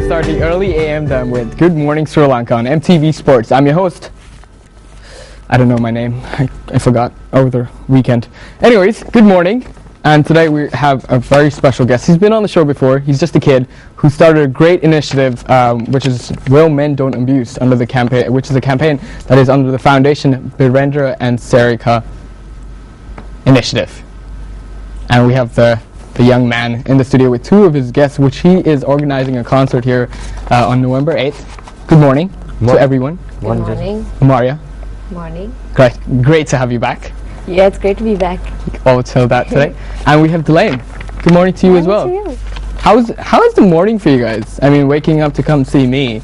start the early AM then with Good Morning Sri Lanka on MTV Sports. I'm your host. I don't know my name. I forgot over the weekend. Anyways, good morning. And today we have a very special guest. He's been on the show before. He's just a kid who started a great initiative, which is Will Men Don't Abuse, under the campaign, which is a campaign that is under the Foundation Birendra and Sarika initiative. And we have the young man in the studio with two of his guests, which he is organizing a concert here on November 8th. Good morning to everyone. Good morning. Maria. Morning. Great to have you back. Yeah, it's great to be back. All till that today. And we have Delane. Good morning to you as well. To you. How is the morning for you guys? I mean, waking up to come see me in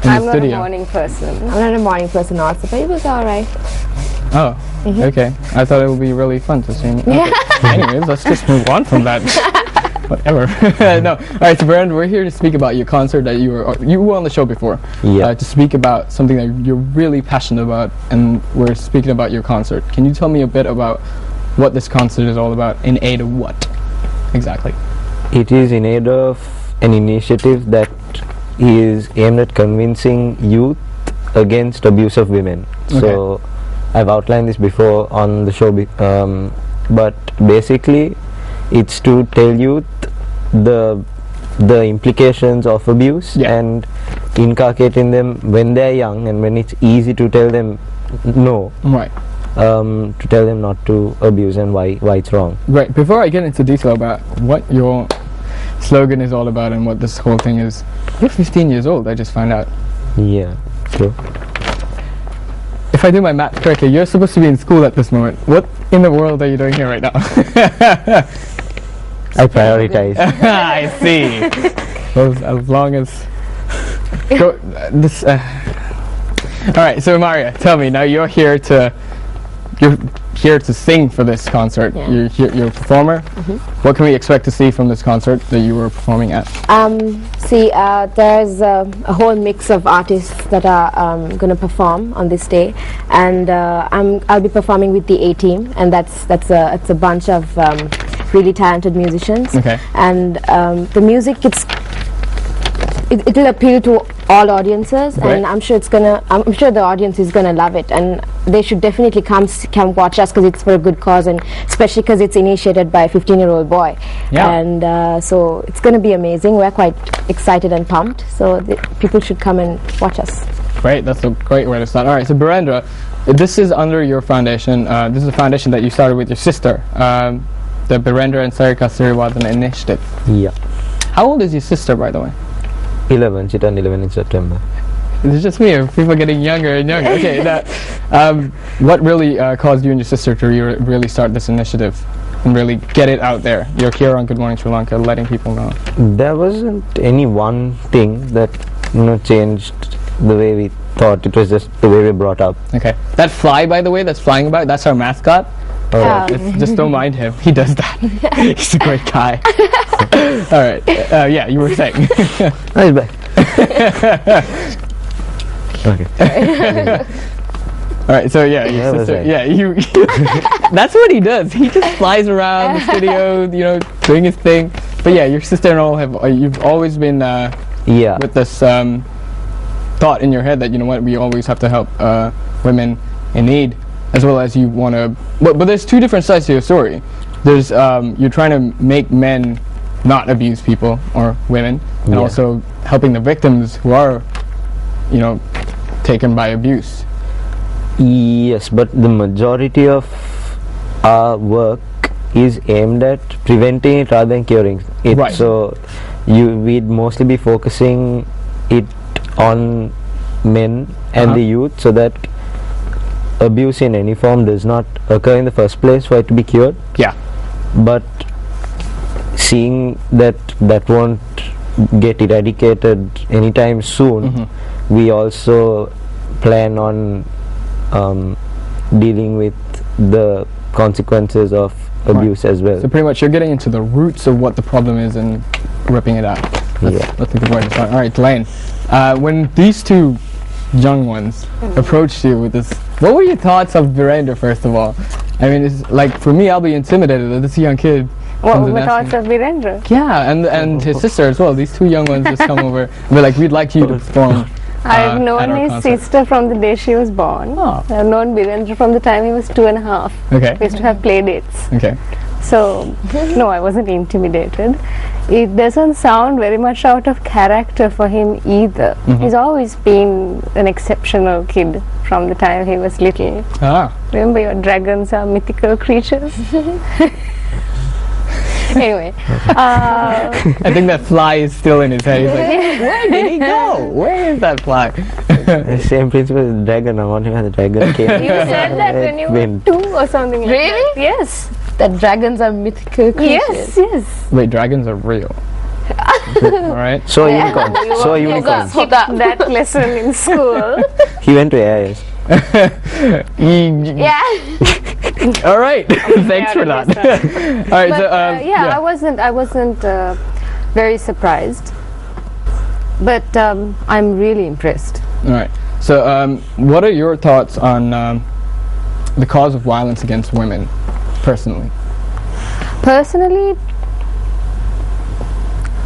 I'm the studio. not a morning person. I'm not a morning person also, but it was alright. Oh, okay. I thought it would be really fun to see me. Okay. Anyways, let's just move on from that. Whatever. No. All right, so Brandon, we're here to speak about your concert that you were on the show before. Yeah. To speak about something that you're really passionate about, and we're speaking about your concert. Can you tell me a bit about what this concert is all about, in aid of what exactly? It is in aid of an initiative that is aimed at convincing youth against abuse of women. Okay. So I've outlined this before on the show, but basically it's to tell youth the implications of abuse and inculcate in them when they're young, and when it's easy to tell them no, Right. to tell them not to abuse and why it's wrong. Right. Before I get into detail about what your slogan is all about and what this whole thing is, you're 15 years old, I just found out. Yeah, true. If I do my math correctly, you're supposed to be in school at this moment. What in the world are you doing here right now? I prioritize. I see. As long as this. All right, so Maria, tell me now. You're here to sing for this concert. Yeah. You're a performer. What can we expect to see from this concert that you were performing at? There's a whole mix of artists that are going to perform on this day, and I'll be performing with the A Team, and it's a bunch of really talented musicians. Okay. And the music it'll appeal to all audiences, Right. and I'm sure the audience is gonna love it, and they should definitely come watch us, because it's for a good cause, and especially because it's initiated by a 15-year-old boy. Yeah. And so it's gonna be amazing. We're quite excited and pumped, so people should come and watch us. Great, that's a great way to start. All right, so Birendra, this is under your foundation. This is a foundation that you started with your sister, the Birendra and Sarika Sirivadan Initiative. Yeah. How old is your sister, by the way? 11. She turned 11 in September. It's just me, or people getting younger and younger. Okay, what really caused you and your sister to really start this initiative and really get it out there? You're here on Good Morning Sri Lanka, letting people know. There wasn't any one thing that changed the way we thought. It was just the way we brought up. Okay. That fly, by the way, that's flying about, that's our mascot. Just don't mind him. He does that. He's a great guy. All right. Yeah, you were saying. Oh, he's back. Okay. All right. So yeah, your sister. Right. Yeah, you. That's what he does. He just flies around the studio, doing his thing. But yeah, your sister-in-law you've always been with this thought in your head that we always have to help women in need. As well as you want to, but there's two different sides to your story. There's you're trying to make men not abuse people or women, and also helping the victims who are, taken by abuse. Yes, but the majority of our work is aimed at preventing it rather than curing it. Right. So we'd mostly be focusing it on men and the youth, so that abuse in any form does not occur in the first place for it to be cured. Yeah. But seeing that won't get eradicated anytime soon, we also plan on dealing with the consequences of abuse as well. So pretty much you're getting into the roots of what the problem is and ripping it out. That's a good way to start. All right, Delane, when these two young ones approached you with this, what were your thoughts of Birendra, first of all? I mean, it's like, for me, I'll be intimidated that this young kid from the the national- thoughts of Virendra. Yeah, and his sister as well. These two young ones just come over and we're like, we'd like you to perform. I've at known our his concert. sister from the day she was born. Oh. I've known Virendra from the time he was 2.5. Okay. We used to have play dates. Okay. So, no, I wasn't intimidated. It doesn't sound very much out of character for him either. He's always been an exceptional kid from the time he was little. Ah. Remember, your dragons are mythical creatures? Anyway, I think that fly is still in his head. He's like, where did he go? Where is that fly? Same principle as the dragon. I want him as a dragon king. you said that when you were 2 or something like Really? that. Yes. That dragons are mythical creatures. Yes, yes. Wait, dragons are real. Alright. So unicorn. So unicorn. Skip that lesson in school. He went to AIS. Yeah. Alright. Thanks for that. Alright, But so I wasn't very surprised. But I'm really impressed. Alright. So what are your thoughts on the cause of violence against women personally? Personally,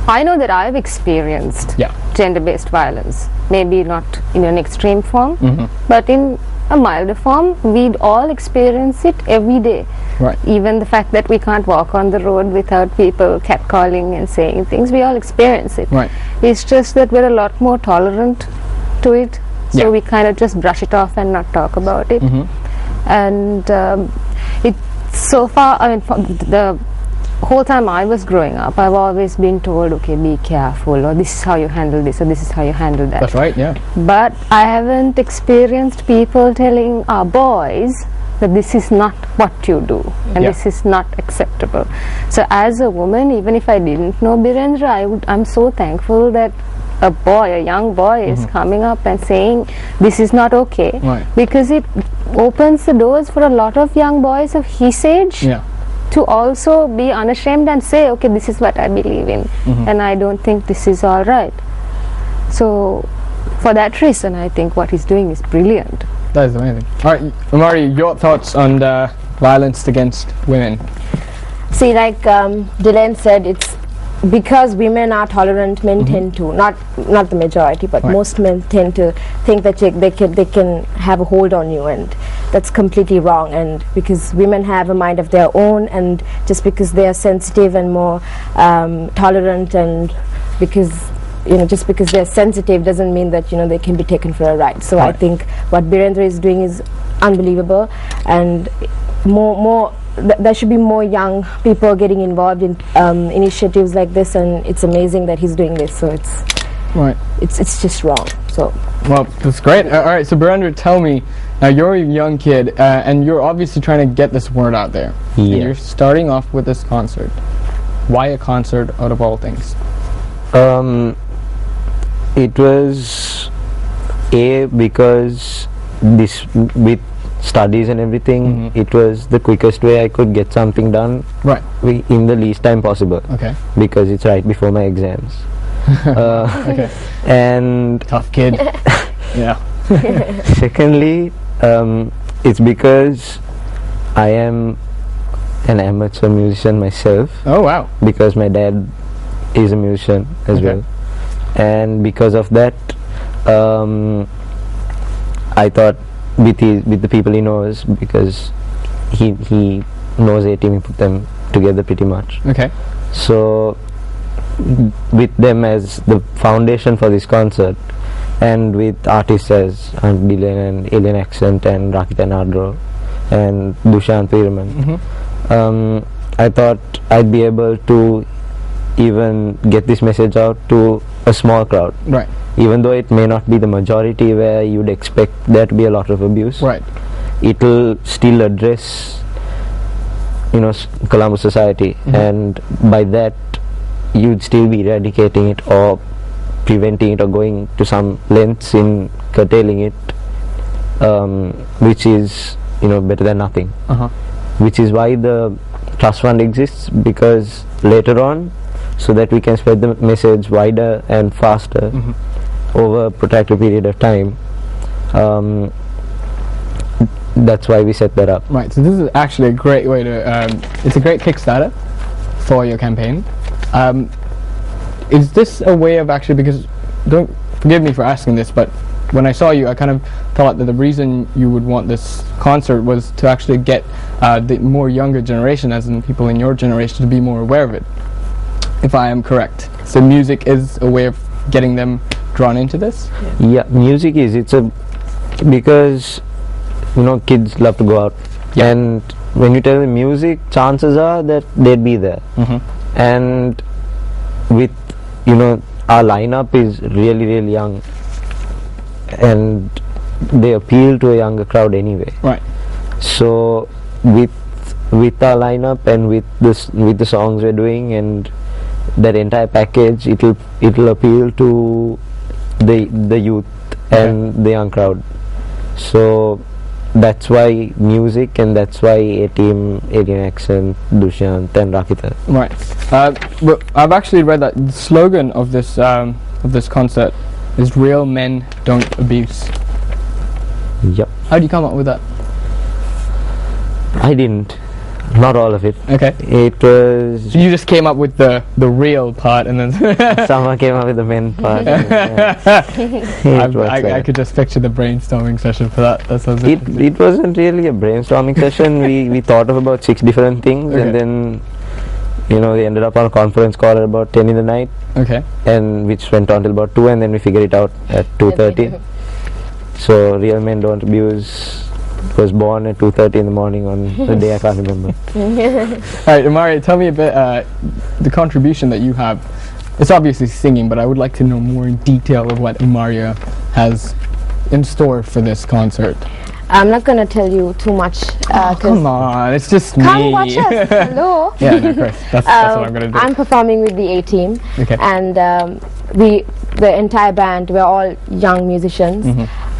I know that I've experienced Yeah. gender-based violence. Maybe not in an extreme form, Mm-hmm. but in a milder form. We'd all experience it every day. Right. Even the fact that we can't walk on the road without people catcalling and saying things, we all experience it. Right. It's just that we're a lot more tolerant to it, so Yeah. we kind of just brush it off and not talk about it. Mm-hmm. And it so far, I mean, the whole time I was growing up, I've always been told, okay, be careful, or this is how you handle this, or this is how you handle that. That's right, yeah. But I haven't experienced people telling our boys that this is not what you do and Yeah. this is not acceptable. So as a woman, even if I didn't know Birendra, I'm so thankful that a young boy is coming up and saying this is not okay, Right. because it opens the doors for a lot of young boys of his age Yeah. to also be unashamed and say, okay, this is what I believe in, and I don't think this is all right. So for that reason, I think what he's doing is brilliant. That is amazing. Alright, Amari, your thoughts on the violence against women? See, like Dylan said, it's because women are tolerant, men tend to, not the majority, but Right. most men tend to think that they can have a hold on you, and that's completely wrong. And because women have a mind of their own, and just because they are sensitive and more tolerant, and because just because they're sensitive doesn't mean that they can be taken for a ride. So I Right. think what Birendra is doing is unbelievable, and more there should be more young people getting involved in initiatives like this, and it's amazing that he's doing this. So Right. it's just wrong. So Well, that's great. Alright, so Birendra, tell me, now you're a young kid, and you're obviously trying to get this word out there. And Yeah. you're starting off with this concert. Why a concert out of all things? It was because this with studies and everything, it was the quickest way I could get something done Right. in the least time possible, Okay. because it's right before my exams. Okay. And Tough kid. Yeah. secondly, it's because I am an amateur musician myself, Oh wow. because my dad is a musician as Okay. well, and because of that, I thought with the people he knows, because he knows A-Team, he put them together pretty much. Okay. So with them as the foundation for this concert, and with artists as Dylan and Alien Accent and Rakita Nadro and Dushant Veeraman, I thought I'd be able to even get this message out to a small crowd, Right. even though it may not be the majority where you'd expect there to be a lot of abuse. Right. It'll still address Columbus society, and by that you'd still be eradicating it or preventing it or going to some lengths in curtailing it, which is better than nothing. Which is why the trust fund exists, because later on, so that we can spread the message wider and faster over a protracted period of time, that's why we set that up. Right. So this is actually a great way to. It's a great Kickstarter for your campaign. Is this a way of actually, because don't forgive me for asking this, but when I saw you, I kind of thought that the reason you would want this concert was to actually get the more younger generation, as in people in your generation, to be more aware of it, if I am correct. So music is a way of getting them drawn into this? Yeah, music is, because kids love to go out, and when you tell them music, chances are that they'd be there. And with our lineup is really, really young, and they appeal to a younger crowd anyway. Right. So with our lineup and with the songs we're doing and that entire package, it'll appeal to the youth and the young crowd. So that's why music, and that's why A-Team, 18Accent, Dushyant and Rakita. Right. Well, I've actually read that the slogan of this concert is "Real Men Don't Abuse." Yep. How did you come up with that? I didn't. Not all of it. Okay. It was... So you just came up with the real part, and then... someone came up with the men part. I could just picture the brainstorming session for that. That sounds interesting. It wasn't really a brainstorming session. We thought of about 6 different things, and then we ended up on a conference call at about 10 in the night. Okay. And which went on till about 2, and then we figured it out at 2:30. So Real Men Don't Abuse was born at 2:30 in the morning on the day I can't remember. Alright, Amari, tell me a bit the contribution that you have. It's obviously singing, but I would like to know more in detail of what Amaria has in store for this concert. I'm not gonna tell you too much. Come on, it's just me. Come watch us. Hello. Yeah, no, of course. That's what I'm gonna do. I'm performing with the A-Team, Okay. and the entire band, we're all young musicians,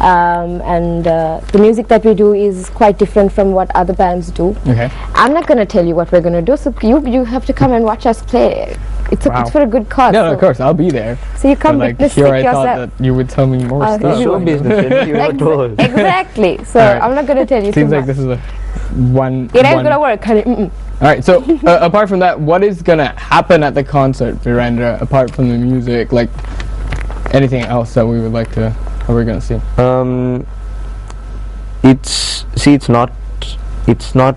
and the music that we do is quite different from what other bands do. Okay. I'm not gonna tell you what we're gonna do, so you have to come and watch us play. It's for a good cause. Yeah, no, of course, I'll be there. So you come But like witness here it I yourself. thought that you would tell me more stuff. Show business, you were told. Exactly. So Alright. I'm not gonna tell you Seems too like much. this is a one. It ain't gonna work, honey. Alright, so apart from that, what is gonna happen at the concert, Virendra? Apart from the music, like anything else that we would like to, how we're gonna see? It's not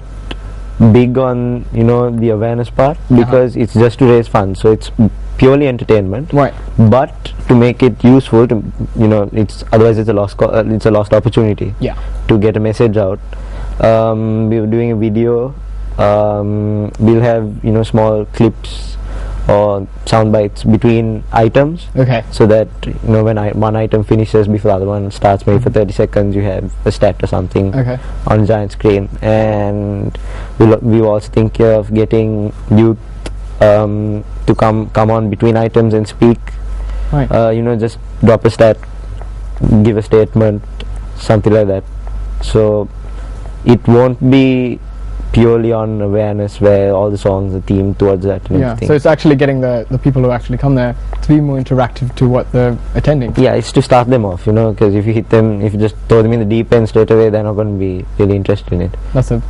big on the awareness part, because it's just to raise funds, so it's purely entertainment. Right. But to make it useful, to otherwise it's a lost opportunity. Yeah. To get a message out. We're doing a video. We'll have small clips or sound bites between items. Okay. So that when one item finishes before the other one starts, maybe for 30 seconds, you have a stat or something on a giant screen. And we also think of getting youth to come on between items and speak. Right. Just drop a stat, give a statement, something like that. So it won't be purely on awareness where all the songs are themed towards that and everything. So it's actually getting the people who actually come there to be more interactive to what they're attending. Yeah, it's to start them off, because if you just throw them in the deep end straight away, they're not going to be really interested in it. That's it.